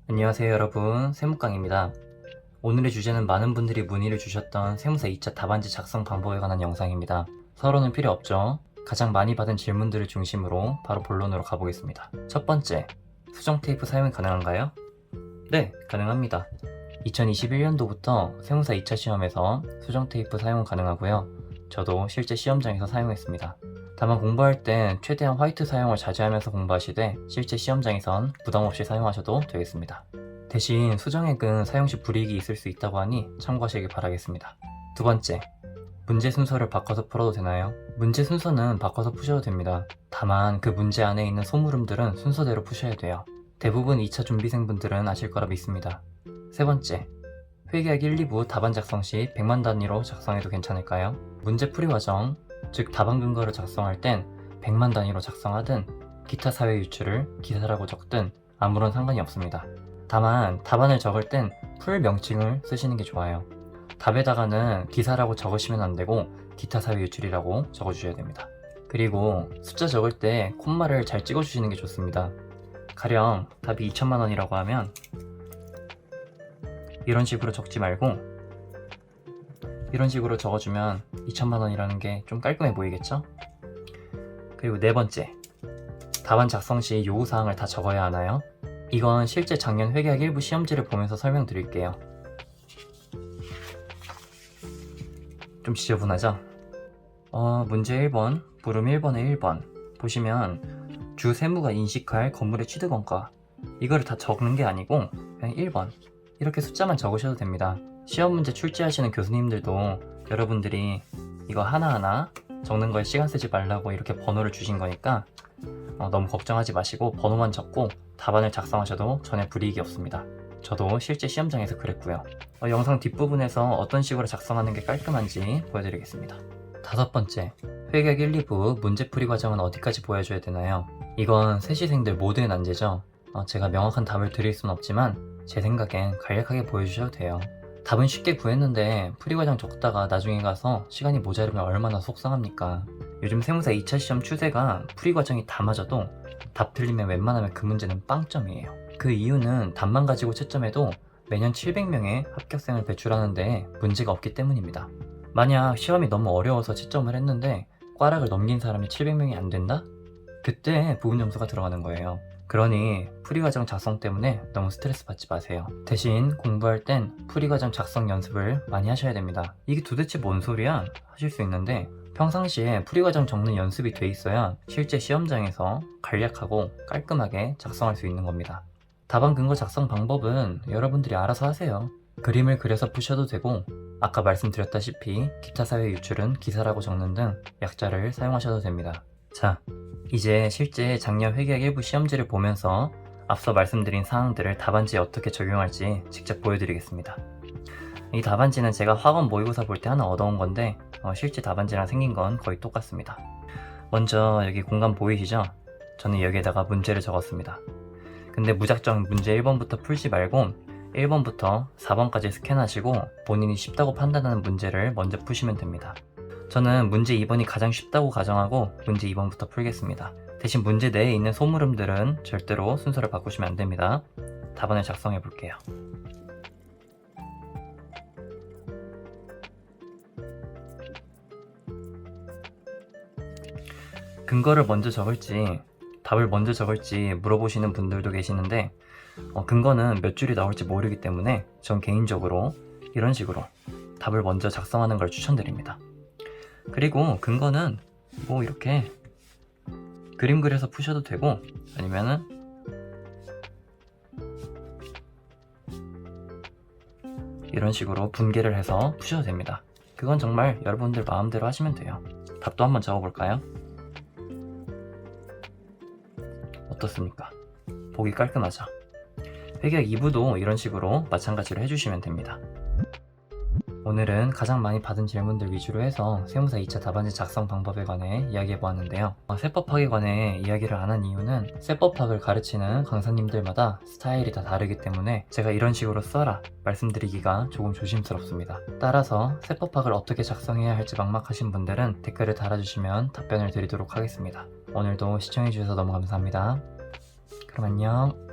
안녕하세요 여러분, 세무깡입니다. 오늘의 주제는 많은 분들이 문의를 주셨던 세무사 2차 답안지 작성 방법에 관한 영상입니다. 서론은 필요 없죠? 가장 많이 받은 질문들을 중심으로 바로 본론으로 가보겠습니다. 첫 번째, 수정 테이프 사용이 가능한가요? 네, 가능합니다. 2021년도부터 세무사 2차 시험에서 수정 테이프 사용은 가능하고요. 저도 실제 시험장에서 사용했습니다. 다만 공부할 땐 최대한 화이트 사용을 자제하면서 공부하시되 실제 시험장에선 부담없이 사용하셔도 되겠습니다. 대신 수정액은 사용 시 불이익이 있을 수 있다고 하니 참고하시길 바라겠습니다. 두 번째, 문제 순서를 바꿔서 풀어도 되나요? 문제 순서는 바꿔서 푸셔도 됩니다. 다만 그 문제 안에 있는 소물음들은 순서대로 푸셔야 돼요. 대부분 2차 준비생분들은 아실 거라 믿습니다. 세 번째, 회계학 1, 2부 답안 작성 시 100만 단위로 작성해도 괜찮을까요? 문제 풀이 과정, 즉 답안 근거를 작성할 땐 100만 단위로 작성하든 기타 사회 유출을 기사라고 적든 아무런 상관이 없습니다. 다만 답안을 적을 땐 풀 명칭을 쓰시는 게 좋아요. 답에다가는 기사라고 적으시면 안 되고 기타 사회 유출이라고 적어주셔야 됩니다. 그리고 숫자 적을 때 콤마를 잘 찍어주시는 게 좋습니다. 가령 답이 2천만 원이라고 하면 이런 식으로 적지 말고 이런 식으로 적어주면 2천만 원이라는 게 좀 깔끔해 보이겠죠? 그리고 네 번째, 답안 작성 시 요구사항을 다 적어야 하나요? 이건 실제 작년 회계학 1부 시험지를 보면서 설명드릴게요. 좀 지저분하죠? 문제 1번, 부름 1번에 1번 보시면 주 세무가 인식할 건물의 취득원가, 이거를 다 적는 게 아니고 그냥 1번 이렇게 숫자만 적으셔도 됩니다. 시험 문제 출제하시는 교수님들도 여러분들이 이거 하나하나 적는 거에 시간 쓰지 말라고 이렇게 번호를 주신 거니까 너무 걱정하지 마시고 번호만 적고 답안을 작성하셔도 전혀 불이익이 없습니다. 저도 실제 시험장에서 그랬고요. 영상 뒷부분에서 어떤 식으로 작성하는 게 깔끔한지 보여드리겠습니다. 다섯 번째, 회계학 1, 2부 문제풀이 과정은 어디까지 보여줘야 되나요? 이건 세시생들 모두의 난제죠. 제가 명확한 답을 드릴 순 없지만 제 생각엔 간략하게 보여주셔도 돼요. 답은 쉽게 구했는데 풀이 과정 적다가 나중에 가서 시간이 모자르면 얼마나 속상합니까? 요즘 세무사 2차 시험 추세가 풀이 과정이 다 맞아도 답 틀리면 웬만하면 그 문제는 빵점이에요. 그 이유는 답만 가지고 채점해도 매년 700명의 합격생을 배출하는데 문제가 없기 때문입니다. 만약 시험이 너무 어려워서 채점을 했는데 꽈락을 넘긴 사람이 700명이 안 된다? 그때 부분 점수가 들어가는 거예요. 그러니 풀이과정 작성 때문에 너무 스트레스 받지 마세요. 대신 공부할 땐 풀이과정 작성 연습을 많이 하셔야 됩니다. 이게 도대체 뭔 소리야? 하실 수 있는데 평상시에 풀이과정 적는 연습이 돼 있어야 실제 시험장에서 간략하고 깔끔하게 작성할 수 있는 겁니다. 답안 근거 작성 방법은 여러분들이 알아서 하세요. 그림을 그려서 푸셔도 되고 아까 말씀드렸다시피 기타 사회 유출은 기사라고 적는 등 약자를 사용하셔도 됩니다. 자, 이제 실제 작년 회계학 1부 시험지를 보면서 앞서 말씀드린 사항들을 답안지에 어떻게 적용할지 직접 보여드리겠습니다. 이 답안지는 제가 학원 모의고사 볼 때 하나 얻어온 건데 실제 답안지랑 생긴 건 거의 똑같습니다. 먼저 여기 공간 보이시죠? 저는 여기에다가 문제를 적었습니다. 근데 무작정 문제 1번부터 풀지 말고 1번부터 4번까지 스캔하시고 본인이 쉽다고 판단하는 문제를 먼저 푸시면 됩니다. 저는 문제 2번이 가장 쉽다고 가정하고 문제 2번부터 풀겠습니다. 대신 문제 내에 있는 소물음들은 절대로 순서를 바꾸시면 안됩니다. 답안을 작성해 볼게요. 근거를 먼저 적을지 답을 먼저 적을지 물어보시는 분들도 계시는데 근거는 몇 줄이 나올지 모르기 때문에 전 개인적으로 이런 식으로 답을 먼저 작성하는 걸 추천드립니다. 그리고 근거는 뭐 이렇게 그림 그려서 푸셔도 되고 아니면은 이런 식으로 분개를 해서 푸셔도 됩니다. 그건 정말 여러분들 마음대로 하시면 돼요. 답도 한번 적어볼까요? 어떻습니까? 보기 깔끔하죠? 회계학 2부도 이런 식으로 마찬가지로 해주시면 됩니다. 오늘은 가장 많이 받은 질문들 위주로 해서 세무사 2차 답안지 작성 방법에 관해 이야기해보았는데요. 세법학에 관해 이야기를 안 한 이유는 세법학을 가르치는 강사님들마다 스타일이 다 다르기 때문에 제가 이런 식으로 써라 말씀드리기가 조금 조심스럽습니다. 따라서 세법학을 어떻게 작성해야 할지 막막하신 분들은 댓글을 달아주시면 답변을 드리도록 하겠습니다. 오늘도 시청해주셔서 너무 감사합니다. 그럼 안녕.